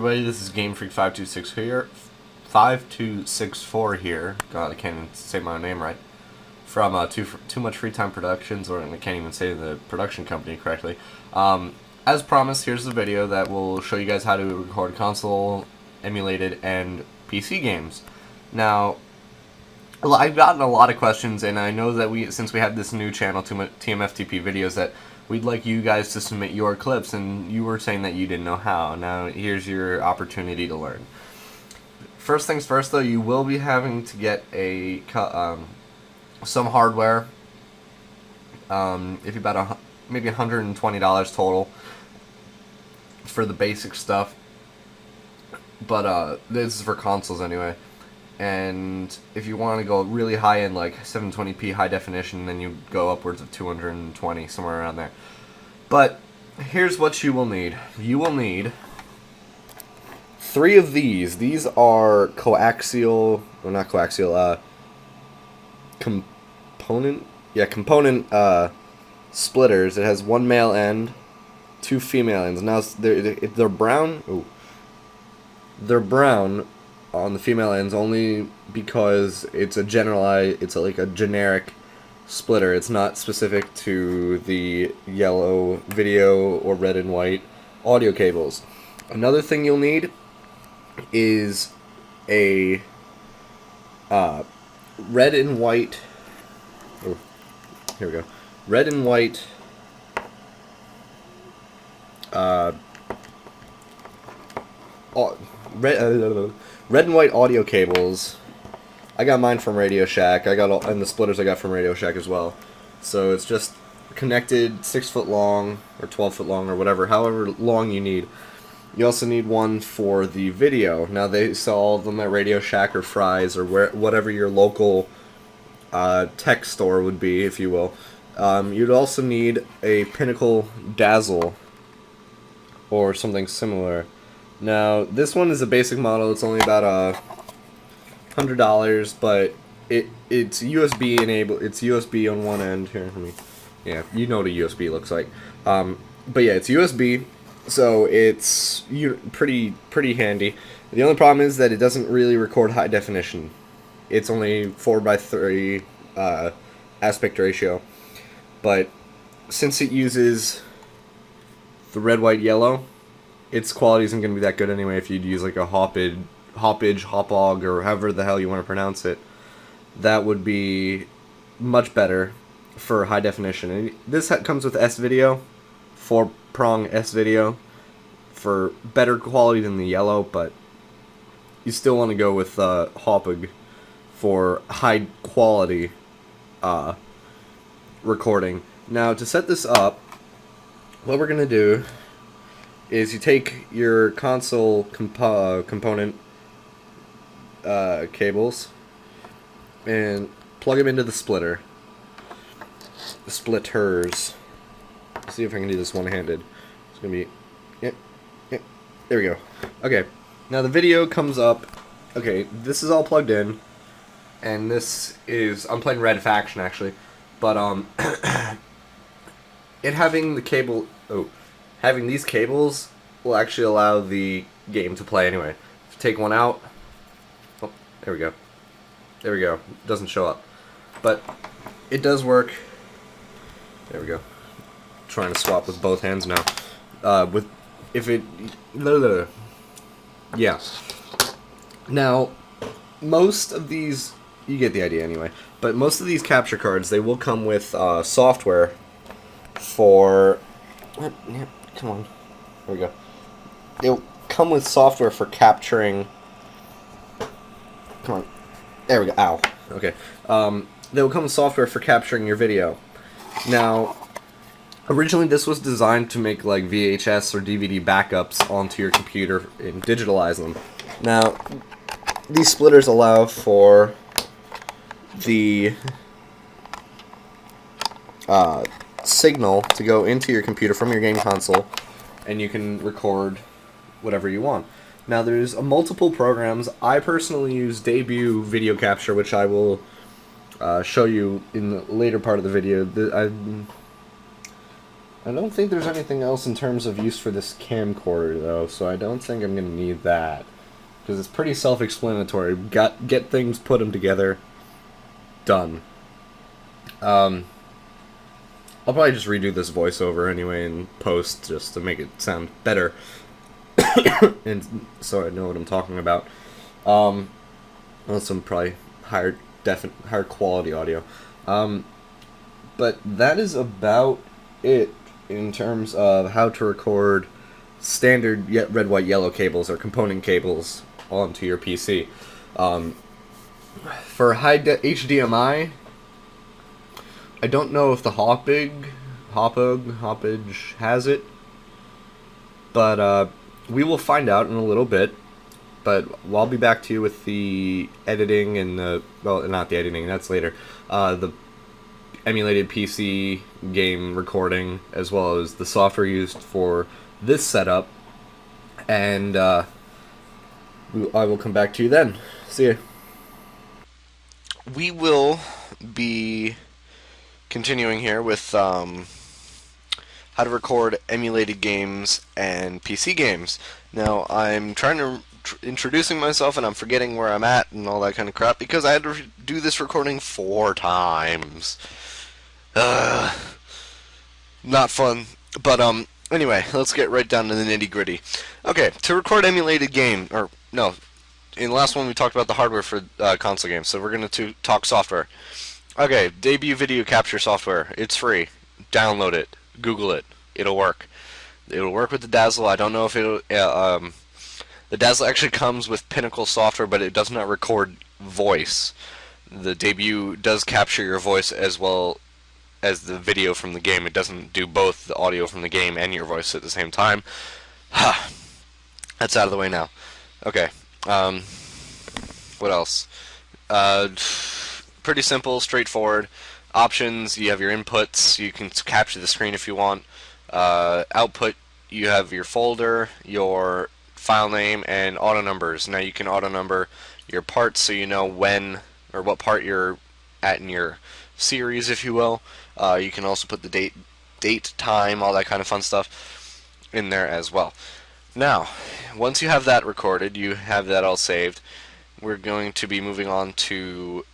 everybody, this is Game Freak 526 here. 5264 here. God, I can't even say my name right. From Too Much Free Time Productions, or I can't even say the production company correctly. As promised, here's the video that will show you guys how to record console, emulated, and PC games. Now, I've gotten a lot of questions, and I know that since we have this new channel, TMFTP videos, that we'd like you guys to submit your clips, and you were saying that you didn't know how. Now, here's your opportunity to learn. First things first, though, you will be having to get some hardware. If you about maybe $120 total for the basic stuff, but this is for consoles anyway. And if you want to go really high end, like 720p high definition, then you go upwards of 220, somewhere around there. But here's what you will need. You will need 3 of these. These are coaxial, or not coaxial, component splitters. It has 1 male end, 2 female ends. Now they're brown. Ooh, they're brown on the female ends only because it's like a generic splitter. It's not specific to the yellow video or red and white audio cables. Another thing you'll need is a red and white. Oh, here we go. Red and white. Red and white audio cables. I got mine from Radio Shack. And the splitters I got from Radio Shack as well. So it's just connected 6 foot long or 12 foot long or whatever, however long you need. You also need one for the video. Now they sell them at Radio Shack or Fry's or whatever your local tech store would be, if you will. You'd also need a Pinnacle Dazzle or something similar. Now, this one is a basic model. It's only about $100, but it's USB enabled. It's USB on one end. Here, yeah, you know what a USB looks like. But yeah, it's USB, so it's pretty handy. The only problem is that it doesn't really record high definition. It's only 4:3 aspect ratio, but since it uses the red, white, yellow, its quality isn't going to be that good anyway. If you'd use like a Hopog, or however the hell you want to pronounce it, that would be much better for high definition. And this comes with S-Video, 4-prong S-Video, for better quality than the yellow, but you still want to go with Hopog for high quality recording. Now, to set this up, what we're going to do is you take your console component cables and plug them into the splitters. Let's see if I can do this one-handed. It's gonna be, yep, there we go. Okay, now the video comes up. Okay, this is all plugged in, and this is, I'm playing Red Faction actually, but having these cables will actually allow the game to play anyway. If you take one out, oh, there we go. There we go. It doesn't show up, but it does work. There we go. Trying to swap with both hands now. Yeah. Now, most of these, you get the idea anyway, but most of these capture cards, they will come with software for, yeah, come on, there we go. They'll come with software for capturing, come on, there we go, ow, okay. They'll come with software for capturing your video. Now, originally this was designed to make like VHS or DVD backups onto your computer and digitalize them. Now, these splitters allow for the signal to go into your computer from your game console, and you can record whatever you want. Now, there's multiple programs. I personally use Debut Video Capture, which I will show you in the later part of the video. I don't think there's anything else in terms of use for this camcorder though, so I don't think I'm gonna need that because it's pretty self-explanatory. Get things, put them together, done. Um, I'll probably just redo this voiceover anyway in post just to make it sound better, and so I know what I'm talking about. Um, some probably higher quality audio. Um, but that is about it in terms of how to record standard yet red, white, yellow cables or component cables onto your PC. Um, for HDMI, I don't know if the Hoppage has it, but we will find out in a little bit. But I'll be back to you with the editing and not the editing, that's later. The emulated PC game recording, as well as the software used for this setup, and I will come back to you then. See ya. We will be continuing here with how to record emulated games and PC games. Now, I'm trying to introducing myself and I'm forgetting where I'm at and all that kind of crap because I had to do this recording 4 times. Not fun. But anyway, let's get right down to the nitty-gritty. Okay, to record emulated game, or no, in the last one we talked about the hardware for console games, so we're going to talk software. Okay, debut video capture software. It's free. Download it. Google it. It'll work. It'll work with the Dazzle. I don't know if it'll... the Dazzle actually comes with Pinnacle software, but it does not record voice. The debut does capture your voice as well as the video from the game. It doesn't do both the audio from the game and your voice at the same time. That's out of the way now. Okay. What else? Pretty simple, straightforward. Options, you have your inputs, you can capture the screen if you want. Output, you have your folder, your file name, and auto numbers. Now you can auto number your parts so you know when or what part you're at in your series, if you will. You can also put the date, time, all that kind of fun stuff in there as well. Now, once you have that recorded, you have that all saved, we're going to be moving on to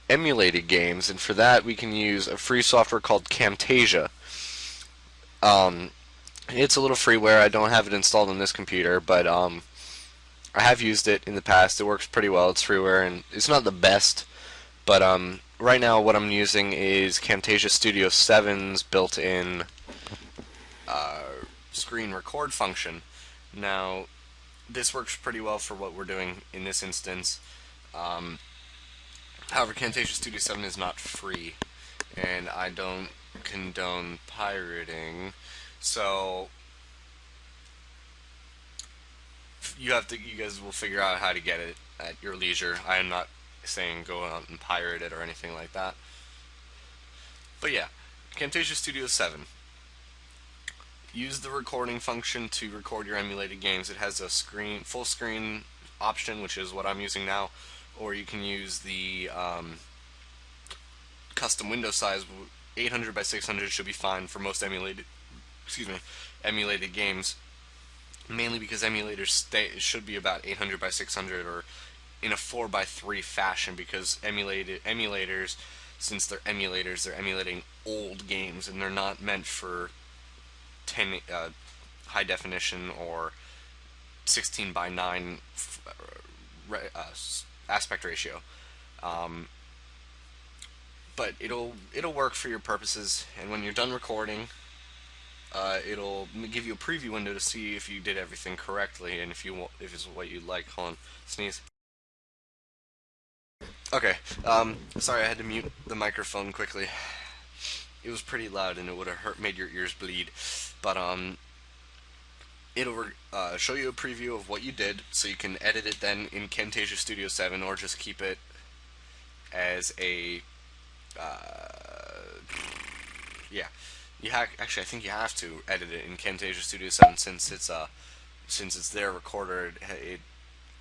emulated games, and for that we can use a free software called Camtasia. It's a little freeware. I don't have it installed on this computer, but I have used it in the past. It works pretty well. It's freeware, and it's not the best, but right now what I'm using is Camtasia Studio 7's built-in screen record function. Now, this works pretty well for what we're doing in this instance. However, Camtasia Studio 7 is not free, and I don't condone pirating, so you guys will figure out how to get it at your leisure. I am not saying go out and pirate it or anything like that. But yeah, Camtasia Studio 7. Use the recording function to record your emulated games. It has a full screen option, which is what I'm using now, or you can use the custom window size. 800 by 600 should be fine for most emulated games, mainly because emulators should be about 800 by 600 or in a 4 by 3 fashion, because emulators, since they're emulators, they're emulating old games and they're not meant for high definition or 16 by 9 aspect ratio. But it'll work for your purposes, and when you're done recording, it'll give you a preview window to see if you did everything correctly and if it's what you like. Hold on, sneeze. Okay, sorry, I had to mute the microphone quickly. It was pretty loud and it would have made your ears bleed. But it'll show you a preview of what you did, so you can edit it then in Camtasia Studio 7, or just keep it as a yeah. Actually, I think you have to edit it in Camtasia Studio 7 since it's their recorder. It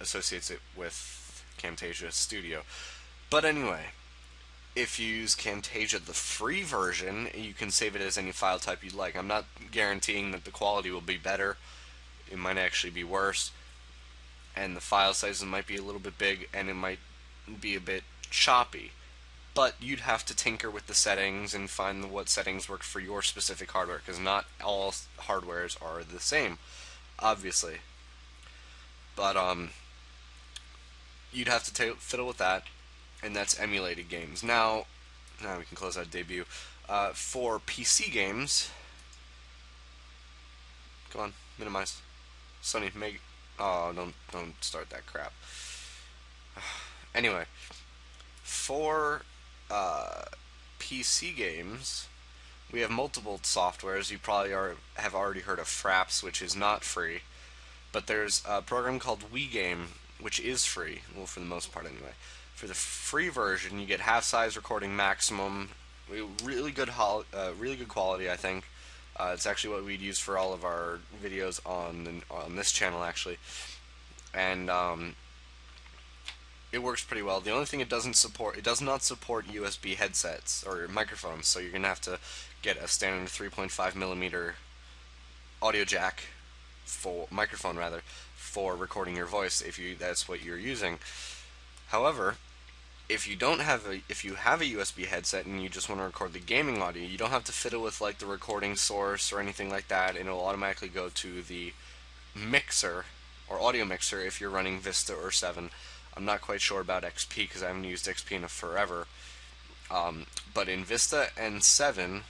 associates it with Camtasia Studio. But anyway, If you use Camtasia, the free version, you can save it as any file type you'd like. I'm not guaranteeing that the quality will be better. It might actually be worse, and the file sizes might be a little bit big, and it might be a bit choppy. But you'd have to tinker with the settings and find what settings work for your specific hardware, because not all hardwares are the same, obviously. But you'd have to fiddle with that, and that's emulated games. Now we can close out debut. For PC games, come on, minimize. Sony, make. Oh, don't start that crap. Anyway, for PC games, we have multiple softwares. You probably have already heard of Fraps, which is not free, but there's a program called WeGame, which is free, well, for the most part anyway. For the free version, you get half-size recording maximum, really good quality, I think. It's actually what we'd use for all of our videos on this channel, actually, and it works pretty well. The only thing it does not support USB headsets or microphones, so you're gonna have to get a standard 3.5 millimeter audio jack for microphone for recording your voice if that's what you're using. However, if you have a USB headset and you just want to record the gaming audio, you don't have to fiddle with like the recording source or anything like that, and it'll automatically go to the mixer or audio mixer if you're running Vista or 7. I'm not quite sure about XP because I haven't used XP in forever. But in Vista and 7,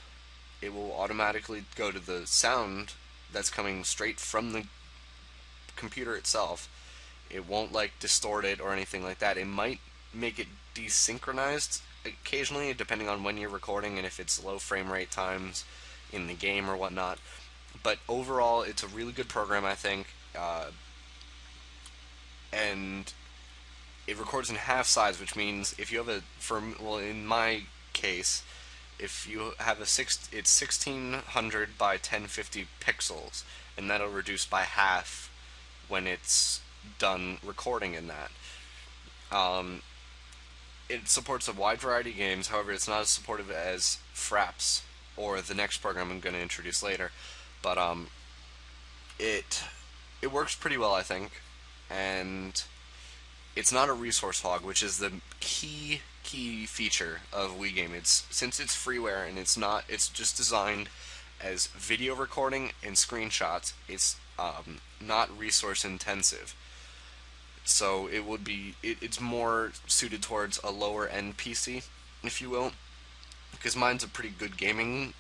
it will automatically go to the sound that's coming straight from the computer itself. It won't like distort it or anything like that. It might make it desynchronized occasionally depending on when you're recording and if it's low frame rate times in the game or whatnot. But overall, it's a really good program, I think, and it records in half size, which means if you have in my case, if you have it's 1600 by 1050 pixels, and that'll reduce by half when it's done recording in that. It supports a wide variety of games, however it's not as supportive as Fraps or the next program I'm going to introduce later, but it works pretty well, I think, and it's not a resource hog, which is the key feature of WeGame. Since it's freeware and it's just designed as video recording and screenshots, it's not resource intensive. So it's more suited towards a lower end PC, if you will, because mine's a pretty good gaming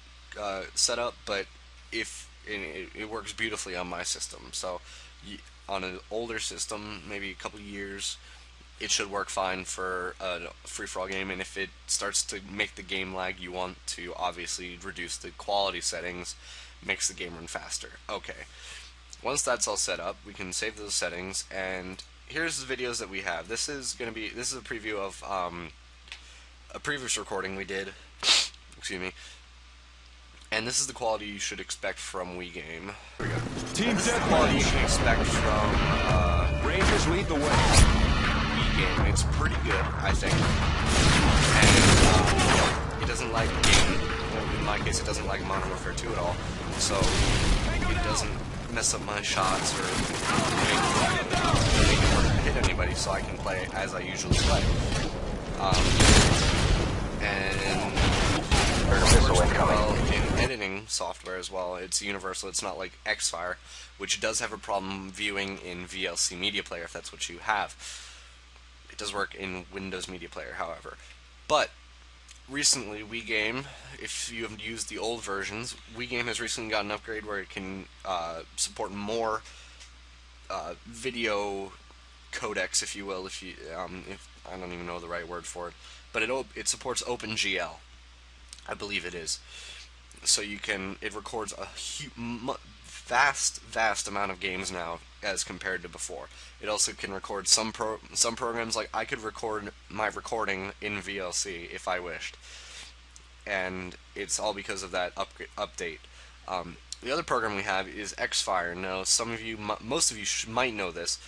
setup, but it works beautifully on my system. So on an older system, maybe a couple years, it should work fine for a free-for-all game, and if it starts to make the game lag, you want to obviously reduce the quality settings, makes the game run faster. Okay, once that's all set up, we can save those settings, and here's the videos that we have. This is a preview of a previous recording we did, excuse me, and this is the quality you should expect from WeGame. Here we go. Team this is the quality you can expect from Rangers lead the way. WeGame. It's pretty good, I think, and it doesn't like game. In my case, it doesn't like Modern Warfare 2 at all, so it doesn't mess up my shots or make it hit anybody, so I can play as I usually play. And it works pretty well in editing software as well. It's universal. It's not like Xfire, which does have a problem viewing in VLC Media Player if that's what you have. It does work in Windows Media Player, however. But recently, WeGame, if you have used the old versions, WeGame has recently got an upgrade where it can support more video codecs, if you will, if I don't even know the right word for it, but it supports OpenGL, I believe it is. So it records a vast amount of games now as compared to before. It also can record some programs, like I could record my recording in VLC if I wished, and it's all because of that update. The other program we have is Xfire. Now, most of you might know this.